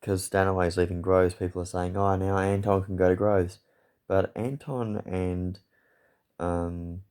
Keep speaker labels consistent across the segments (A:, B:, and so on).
A: because Stanaway's leaving Groves, people are saying, oh, now Anton can go to Groves. But Anton and Will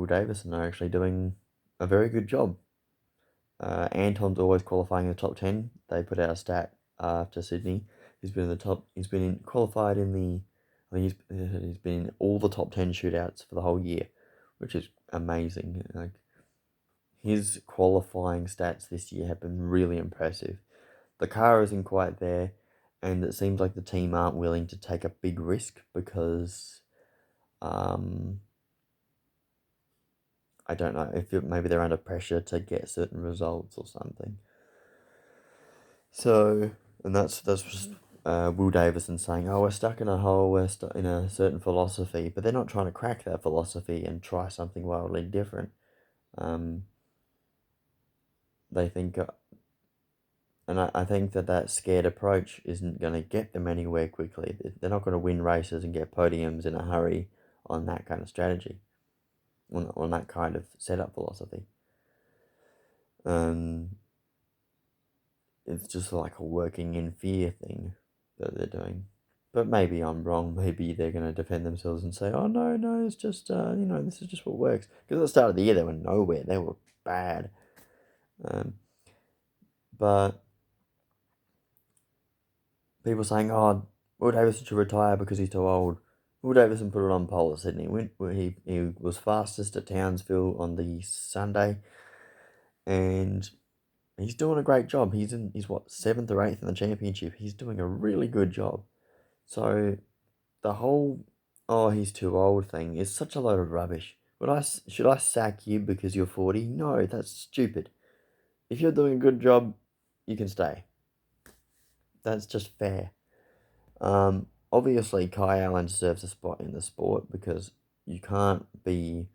A: Davison, are actually doing a very good job. Anton's always qualifying in the top 10. They put out a stat after Sydney. He's been qualified in the. I think he's been in all the top 10 shootouts for the whole year, which is amazing. Like, his qualifying stats this year have been really impressive. The car isn't quite there, and it seems like the team aren't willing to take a big risk because, I don't know, maybe they're under pressure to get certain results or something. So, and that's just Will Davison saying, "Oh, we're stuck in a hole. We're stuck in a certain philosophy," but they're not trying to crack that philosophy and try something wildly different. They think, and I think that scared approach isn't going to get them anywhere quickly. They're not going to win races and get podiums in a hurry on that kind of strategy, on that kind of setup philosophy. It's just like a working in fear thing that they're doing. But maybe I'm wrong. Maybe they're going to defend themselves and say, oh, no, it's just, this is just what works. Because at the start of the year, they were nowhere. They were bad. But people saying, oh, Will Davison should retire because he's too old. Will Davison put it on pole at Sydney. He was fastest at Townsville on the Sunday. And he's doing a great job. He's 7th or 8th in the championship. He's doing a really good job. So the whole, oh, he's too old thing is such a load of rubbish. Should I sack you because you're 40? No, that's stupid. If you're doing a good job, you can stay. That's just fair. Obviously, Kai Allen deserves a spot in the sport because you can't be.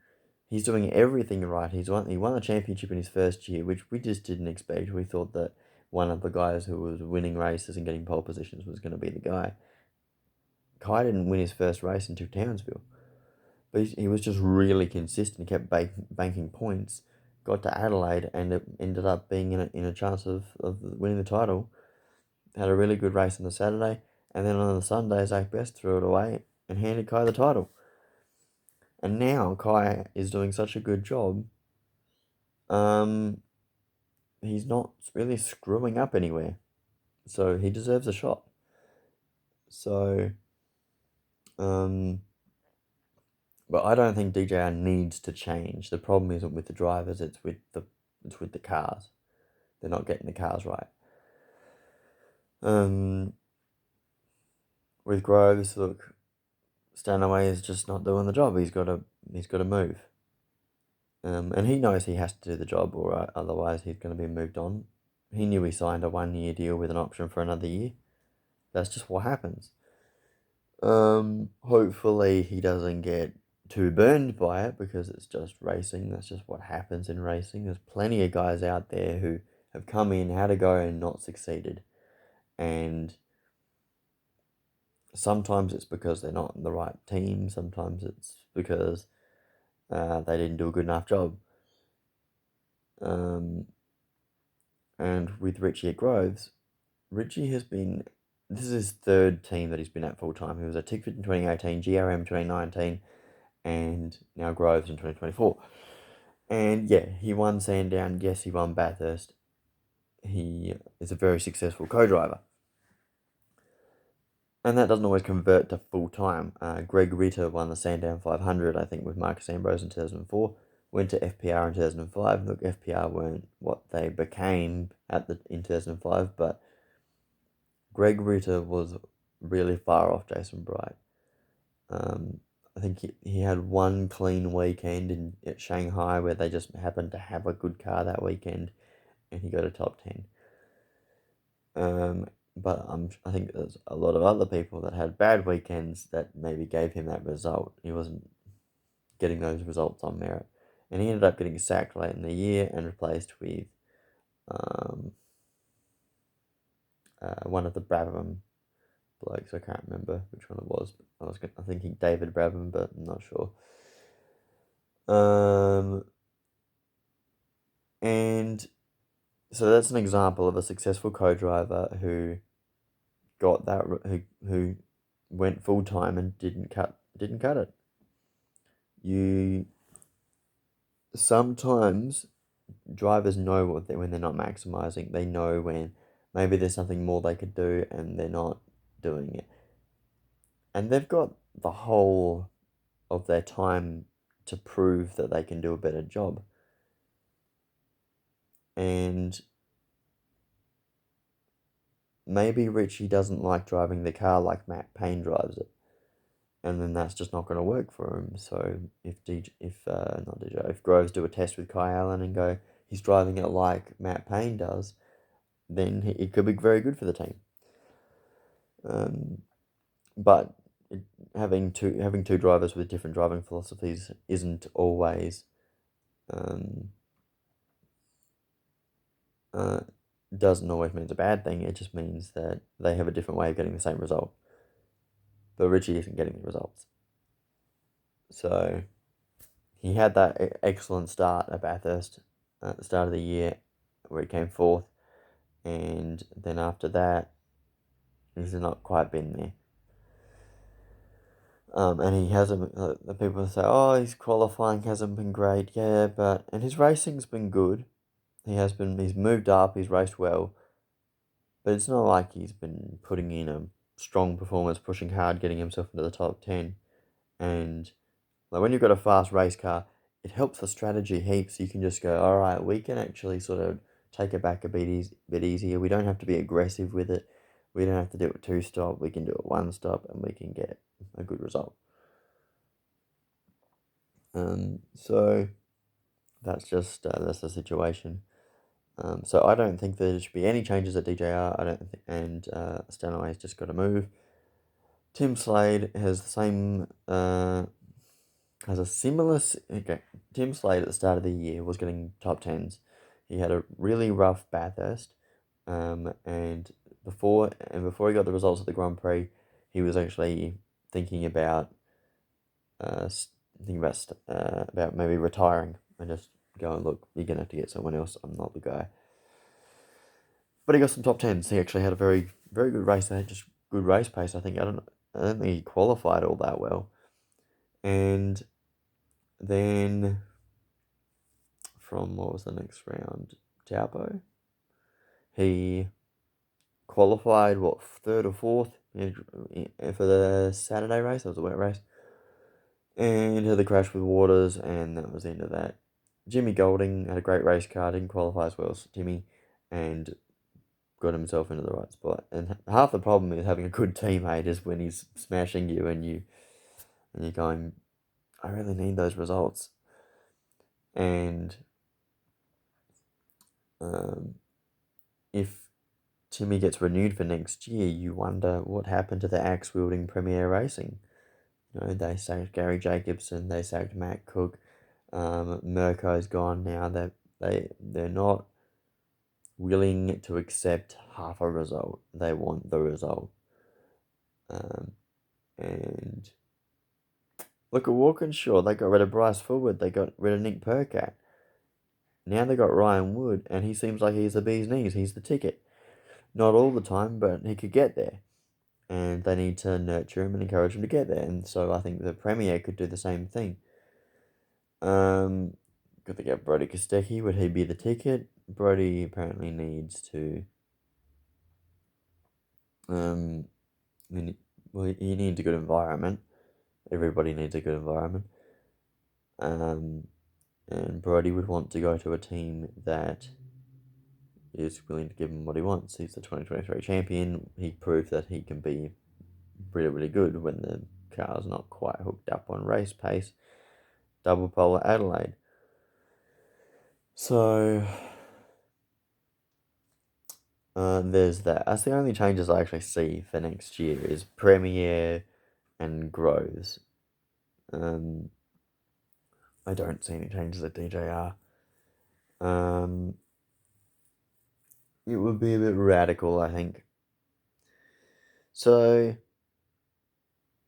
A: He's doing everything right. He won the championship in his first year, which we just didn't expect. We thought that one of the guys who was winning races and getting pole positions was going to be the guy. Kai didn't win his first race until Townsville, but he was just really consistent. Kept banking points. Got to Adelaide and it ended up being in a chance of winning the title. Had a really good race on the Saturday, and then on the Sunday, Zach Best threw it away and handed Kai the title. And now Kai is doing such a good job. He's not really screwing up anywhere, so he deserves a shot. So, but I don't think DJR needs to change. The problem isn't with the drivers; it's with the cars. They're not getting the cars right. With Groves, look, Stanaway is just not doing the job. He's got to move. And he knows he has to do the job, or otherwise he's going to be moved on. He knew he signed a 1-year deal with an option for another year. That's just what happens. Hopefully he doesn't get too burned by it because it's just racing. That's just what happens in racing. There's plenty of guys out there who have come in, had a go, and not succeeded. And sometimes it's because they're not in the right team. Sometimes it's because they didn't do a good enough job. And with Richie at Groves, Richie has been. This is his third team that he's been at full time. He was at Tickford in 2018, GRM 2019, and now Groves in 2024. And yeah, he won Sandown. Yes, he won Bathurst. He is a very successful co-driver. And that doesn't always convert to full time. Greg Ritter won the Sandown 500, I think, with Marcus Ambrose in 2004. Went to FPR in 2005. Look, FPR weren't what they became in 2005, but Greg Ritter was really far off Jason Bright. I think he had one clean weekend at Shanghai where they just happened to have a good car that weekend, and he got a top 10. But I think there's a lot of other people that had bad weekends that maybe gave him that result. He wasn't getting those results on merit, and he ended up getting sacked late in the year and replaced with one of the Brabham blokes. I can't remember which one it was. I'm thinking David Brabham, but I'm not sure. And So that's an example of a successful co-driver who got that who went full time and didn't cut it. You sometimes drivers know when they're not maximizing. They know when maybe there's something more they could do and they're not doing it. And they've got the whole of their time to prove that they can do a better job. And maybe Richie doesn't like driving the car like Matt Payne drives it. And then that's just not going to work for him. So if Groves do a test with Kai Allen and go, he's driving it like Matt Payne does, then it could be very good for the team. But having two drivers with different driving philosophies isn't always doesn't always mean it's a bad thing. It just means that they have a different way of getting the same result. But Richie isn't getting the results. So he had that excellent start at Bathurst at the start of the year where he came fourth, and then after that he's not quite been there. And he hasn't. The people say, "Oh, his qualifying hasn't been great." Yeah, and his racing's been good. He's moved up. He's raced well, but it's not like he's been putting in a strong performance, pushing hard, getting himself into the top 10. And like when you've got a fast race car, it helps the strategy heaps. You can just go, all right, we can actually sort of take it back a bit easier. We don't have to be aggressive with it. We don't have to do it 2-stop. We can do it 1-stop, and we can get a good result. So that's just that's the situation. So I don't think there should be any changes at DJR. I don't think, and Stanaway's just got to move. Tim Slade has the same has a similar. Okay, Tim Slade at the start of the year was getting top 10s. He had a really rough Bathurst, and before he got the results of the Grand Prix, he was actually thinking about about maybe retiring and just going, look, you're gonna have to get someone else. I'm not the guy. But he got some top 10s. He actually had a very very good race. They had just good race pace. I don't think he qualified all that well, and then from what was the next round? Taupo. He qualified third or fourth for the Saturday race. That was a wet race, and had the crash with Waters, and that was the end of that. Jimmy Golding had a great race car, didn't qualify as well as Timmy, and got himself into the right spot. And half the problem is having a good teammate is when he's smashing you and you're going, I really need those results. And if Timmy gets renewed for next year, you wonder what happened to the axe-wielding PremiAir Racing. You know, they sacked Gary Jacobson, they sacked Matt Cook, Mirko's gone now. They're not willing to accept half a result. They want the result. And look at Walkinshaw. They got rid of Bryce Forward. They got rid of Nick Percat. Now they got Ryan Wood, and he seems like he's the bee's knees. He's the ticket. Not all the time, but he could get there. And they need to nurture him and encourage him to get there. And so I think the PremiAir could do the same thing. Could they get Brody Kostecki? Would he be the ticket? Brody apparently needs to. He needs a good environment. Everybody needs a good environment. And Brody would want to go to a team that is willing to give him what he wants. He's the 2023 champion. He proved that he can be really, really good when the car's not quite hooked up on race pace. Double pole at Adelaide. So there's that. That's the only changes I actually see for next year is PremiAir and Groves. I don't see any changes at DJR. It would be a bit radical, I think. So,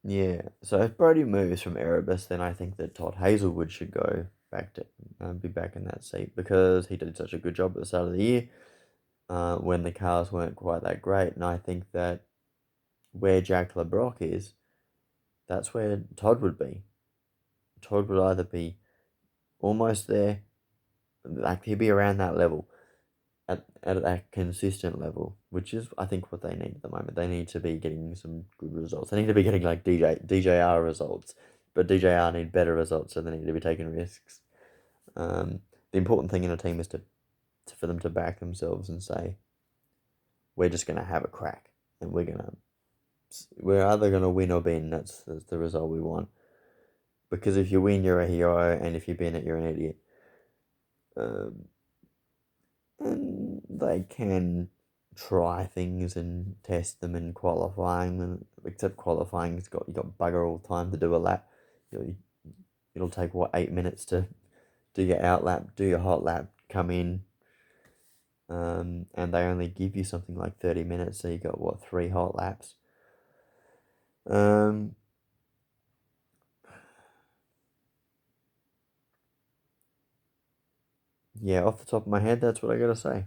A: yeah. So if Brody moves from Erebus, then I think that Todd Hazelwood should go back to be back in that seat because he did such a good job at the start of the year. when the cars weren't quite that great. And I think that where Jack LeBrock is, that's where Todd would be. Todd would either be almost there, like he'd be around that level, at that consistent level, which is I think what they need at the moment. They need to be getting some good results. They need to be getting like DJR results, but DJR need better results, so they need to be taking risks. The important thing in a team is for them to back themselves and say, we're just gonna have a crack, and we're either gonna win or bin. That's the result we want. Because if you win, you're a hero, and if you bin it, you're an idiot. And they can try things and test them in qualifying, and except qualifying, you got bugger all time to do a lap. It'll take 8 minutes to do your out lap, do your hot lap, come in, and they only give you something like 30 minutes, so you got 3 hot laps. Yeah, off the top of my head, that's what I gotta say.